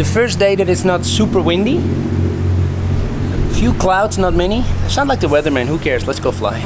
The first day that it's not super windy. A few clouds, not many. I sound like the weatherman, who cares? Let's go fly.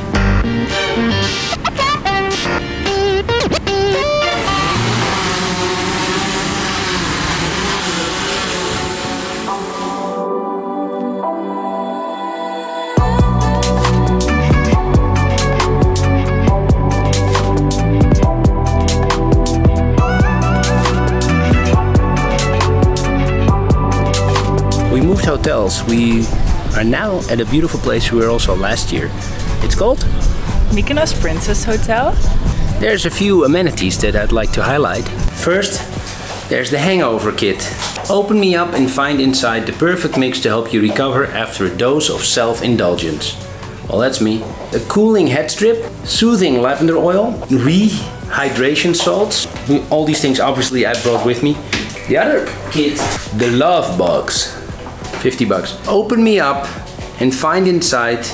We moved hotels. We are now at a beautiful place we were also last year. It's called Mykonos Princess Hotel. There's a few amenities that I'd like to highlight. First, there's the hangover kit. Open me up and find inside the perfect mix to help you recover after a dose of self-indulgence. Well, that's me. A cooling head strip, soothing lavender oil, rehydration salts. All these things obviously I brought with me. The other kit, the love box. 50 bucks. Open me up and find inside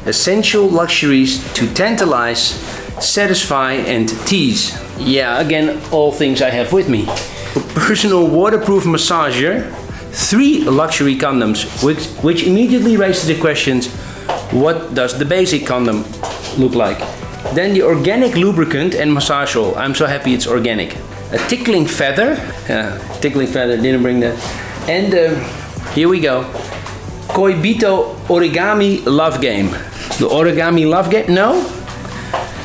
essential luxuries to tantalize, satisfy and tease. Yeah, again, all things I have with me. A personal waterproof massager, 3 luxury condoms, which immediately raises the questions, what does the basic condom look like? Then the organic lubricant and massage oil. I'm so happy it's organic. A tickling feather. Tickling feather, didn't bring that. And here we go. Koibito origami love game. The origami love game? No?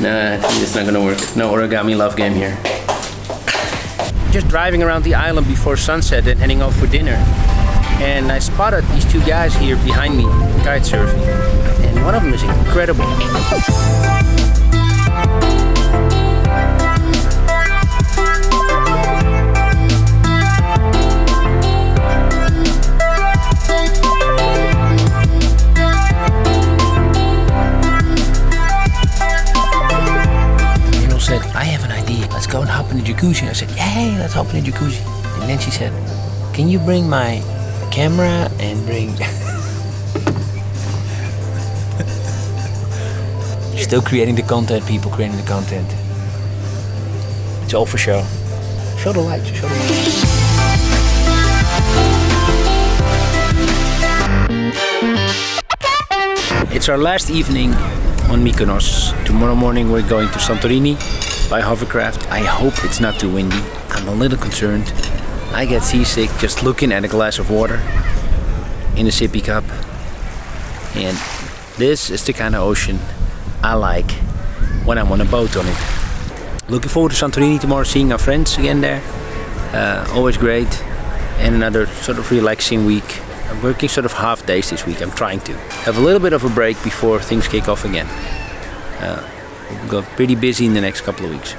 Nah, it's not gonna work. No origami love game here. Just driving around the island before sunset and heading off for dinner. And I spotted these 2 guys here behind me, kite surfing. And one of them is incredible. Said, I have an idea, let's go and hop in the jacuzzi. I said, yay, let's hop in the jacuzzi. And then she said, can you bring my camera and bring... Still creating the content, people creating the content. It's all for show. Show the lights, show the lights. It's our last evening on Mykonos. Tomorrow morning we're going to Santorini by hovercraft. I hope it's not too windy. I'm a little concerned. I get seasick just looking at a glass of water in a sippy cup. And this is the kind of ocean I like when I'm on a boat on it. Looking forward to Santorini tomorrow, seeing our friends again there. Always great. And another sort of relaxing week. I'm working sort of half days this week. I'm trying to have a little bit of a break before things kick off again. We'll go pretty busy in the next couple of weeks.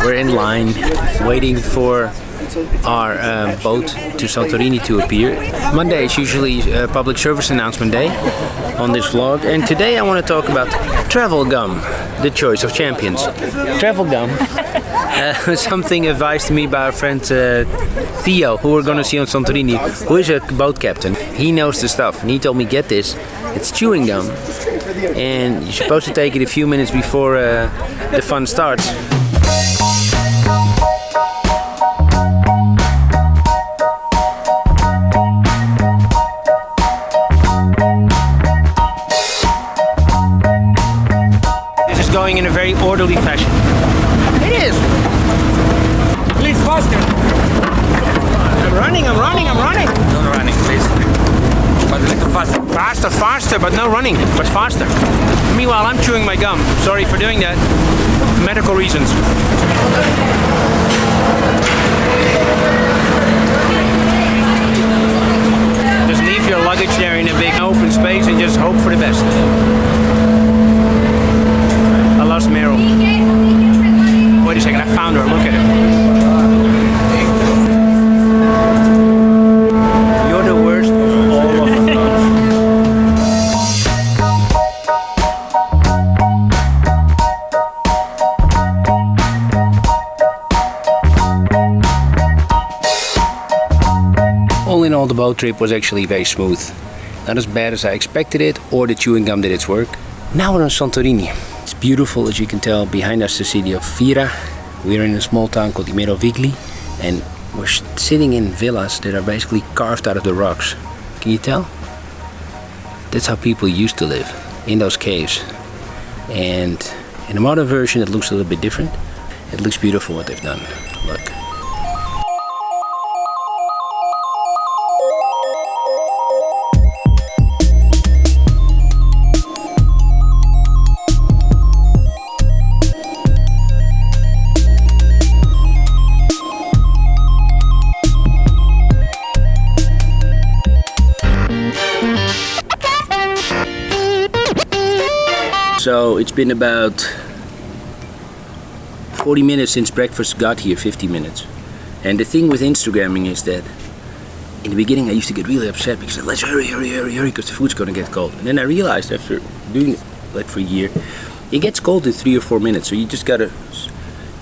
We're in line waiting for our boat to Santorini to appear. Monday is usually public service announcement day on this vlog, and today I want to talk about travel gum, the choice of champions. Travel gum, something advised to me by our friend Theo, who we're going to see on Santorini, who is a boat captain. He knows the stuff, and he told me, get this, it's chewing gum, and you're supposed to take it a few minutes before the fun starts. Going in a very orderly fashion. It is! Please, faster! I'm running! No running, please. But a little faster. Faster, but no running, but faster. Meanwhile, I'm chewing my gum. Sorry for doing that. Medical reasons. Just leave your luggage there in a big open space and just hope for the best. I lost Meryl. Wait a second, I found her. Look at her. You're the worst of all of them. All in all, the boat trip was actually very smooth. Not as bad as I expected it, or the chewing gum did its work. Now we're on Santorini. It's beautiful, as you can tell. Behind us the city of Vora. We're in a small town called Vigli, and We're sitting in villas that are basically carved out of the rocks. Can you tell? That's how people used to live, in those caves. And in a modern version it looks a little bit different. It looks beautiful what they've done. Look. So it's been about 40 minutes since breakfast got here, 50 minutes. And the thing with Instagramming is that in the beginning I used to get really upset because I said, let's hurry, because the food's gonna get cold. And then I realized after doing it like for a year, it gets cold in 3 or 4 minutes. So you just gotta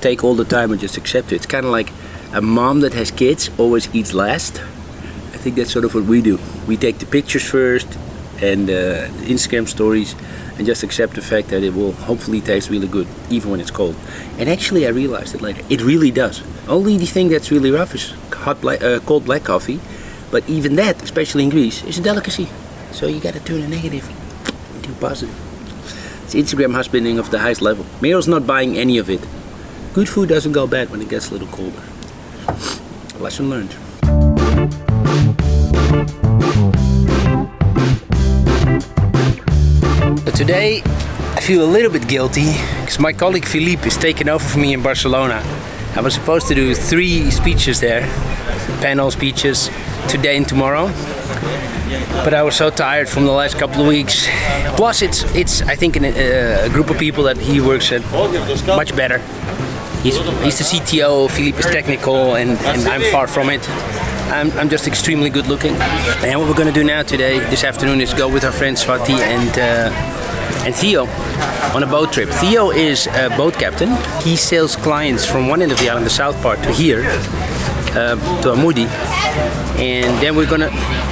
take all the time and just accept it. It's kind of like a mom that has kids always eats last. I think that's sort of what we do. We take the pictures first and the Instagram stories, and just accept the fact that it will hopefully taste really good even when it's cold. And actually I realized it later, it really does. Only the thing that's really rough is cold black coffee, but even that, especially in Greece, is a delicacy. So you gotta turn a negative into positive. It's Instagram husbanding of the highest level. Meryl's not buying any of it. Good food doesn't go bad when it gets a little colder. Lesson learned. But today I feel a little bit guilty because my colleague Philippe is taking over for me in Barcelona. I was supposed to do 3 speeches there, panel speeches, today and tomorrow. But I was so tired from the last couple of weeks. Plus it's I think a group of people that he works at much better. He's the CTO, Philippe is technical, and I'm far from it. I'm just extremely good looking. And what we're gonna do now this afternoon, is go with our friends Swati and Theo on a boat trip. Theo is a boat captain. He sails clients from one end of the island, the south part, to here, to Amoudi. And then we're gonna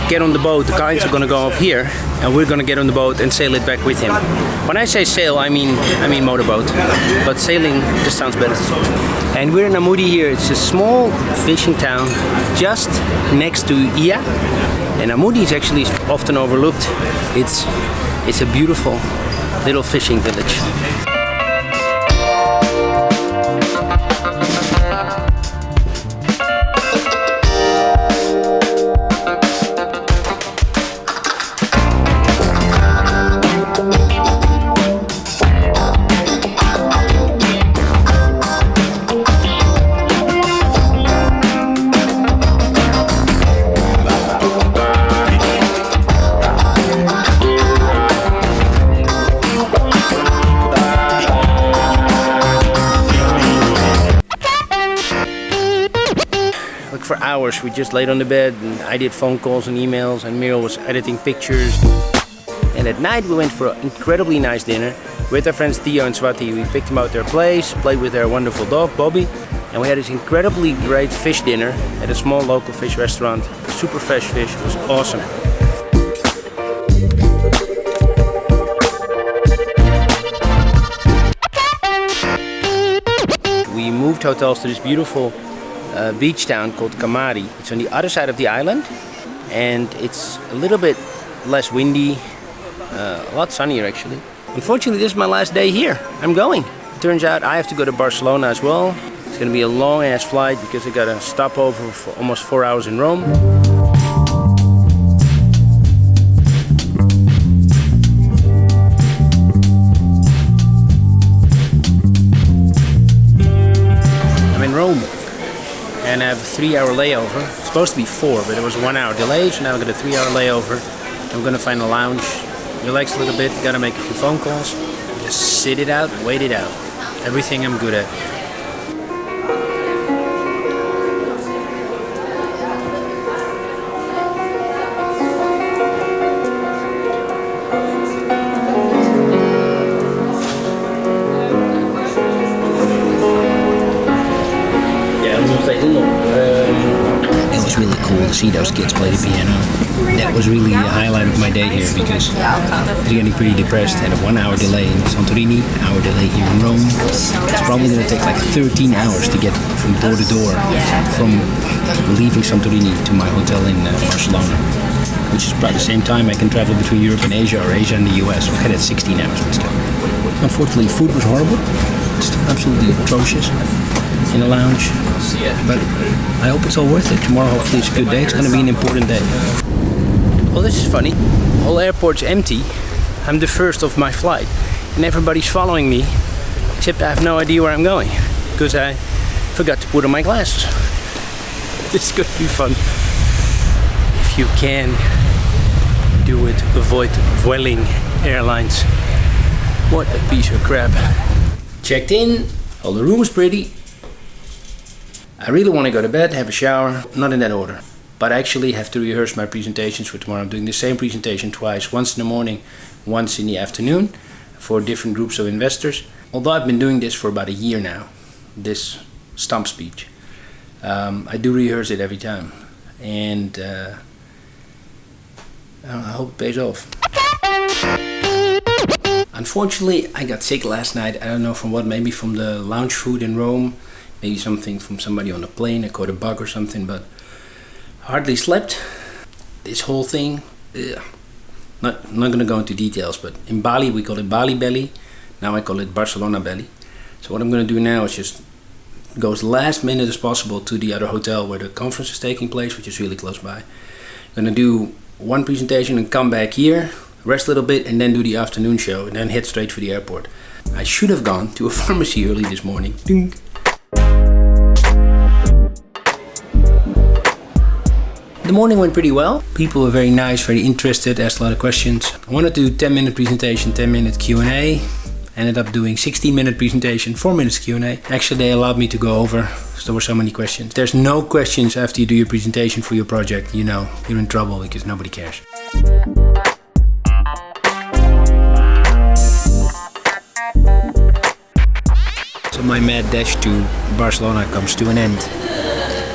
get on the boat. The clients are gonna go up here, and we're gonna get on the boat and sail it back with him. When I say sail, I mean motorboat, but sailing just sounds better. And we're in Amoudi here. It's a small fishing town just next to Ia. And Amoudi is actually often overlooked. It's a beautiful little fishing village. For hours we just laid on the bed and I did phone calls and emails, and Meryl was editing pictures. And at night we went for an incredibly nice dinner with our friends Theo and Swati. We picked them out their place, played with their wonderful dog Bobby, and we had this incredibly great fish dinner at a small local fish restaurant. Super fresh fish, it was awesome. We moved hotels to this beautiful beach town called Kamari. It's on the other side of the island, and it's a little bit less windy, a lot sunnier actually. Unfortunately, this is my last day here. I'm going. It turns out I have to go to Barcelona as well. It's gonna be a long ass flight because I gotta stop over for almost 4 hours in Rome. I'm in Rome. And I have a 3-hour layover. It's supposed to be 4, but it was a 1-hour delay, so now I've got a 3-hour layover. I'm gonna find a lounge, relax a little bit, gotta make a few phone calls, just sit it out, wait it out. Everything I'm good at. It was really cool to see those kids play the piano. That was really a highlight of my day here because I was getting pretty depressed. Had a 1 hour delay in Santorini, an hour delay here in Rome. It's probably going to take like 13 hours to get from door to door from leaving Santorini to my hotel in Barcelona, which is about the same time I can travel between Europe and Asia or Asia and the US. Okay, that's 16 hours, but still. Unfortunately, food was horrible. It's absolutely atrocious in the lounge. But I hope it's all worth it. Tomorrow, hopefully, it's a good day. It's going to be an important day. Well, this is funny. The whole airport's empty. I'm the first of my flight, and everybody's following me, except I have no idea where I'm going because I forgot to put on my glasses. This is going to be fun. If you can do it, avoid Vueling Airlines. What a piece of crap. Checked in, all the room was pretty. I really want to go to bed, have a shower, not in that order. But I actually have to rehearse my presentations for tomorrow. I'm doing the same presentation twice, once in the morning, once in the afternoon, for different groups of investors. Although I've been doing this for about a year now, this stump speech. I do rehearse it every time. And I hope it pays off. Unfortunately, I got sick last night. I don't know from what, maybe from the lounge food in Rome, maybe something from somebody on the plane. I caught a bug or something, but hardly slept. This whole thing, not going to go into details, but in Bali we call it Bali belly. Now I call it Barcelona belly. So what I'm going to do now is just go as last minute as possible to the other hotel where the conference is taking place, which is really close by. I'm going to do one presentation and come back here, rest a little bit, and then do the afternoon show, and then head straight for the airport. I should have gone to a pharmacy early this morning. Ding. The morning went pretty well. People were very nice, very interested, asked a lot of questions. I wanted to do 10-minute presentation, 10-minute Q&A. Ended up doing 16-minute presentation, 4 minutes Q&A. Actually, they allowed me to go over, because there were so many questions. There's no questions after you do your presentation for your project. You know, you're in trouble because nobody cares. So my mad dash to Barcelona comes to an end.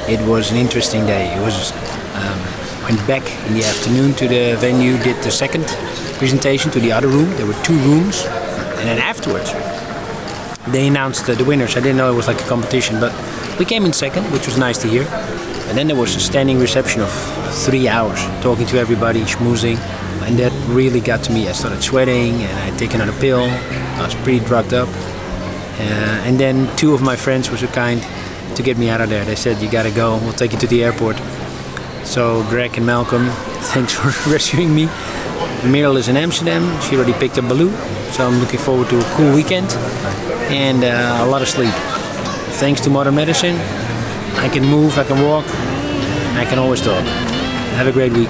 It was an interesting day. It was went back in the afternoon to the venue, did the second presentation to the other room. There were 2 rooms, and then afterwards they announced the winners. I didn't know it was like a competition, but we came in second, which was nice to hear. And then there was a standing reception of 3 hours, talking to everybody, schmoozing, and that really got to me. I started sweating, and I had taken another pill. I was pretty drugged up. And then 2 of my friends were so kind to get me out of there. They said, "You gotta go, we'll take you to the airport." So Greg and Malcolm, thanks for rescuing me. Meryl is in Amsterdam, she already picked up Baloo, so I'm looking forward to a cool weekend and a lot of sleep. Thanks to modern medicine, I can move, I can walk, and I can always talk. Have a great week.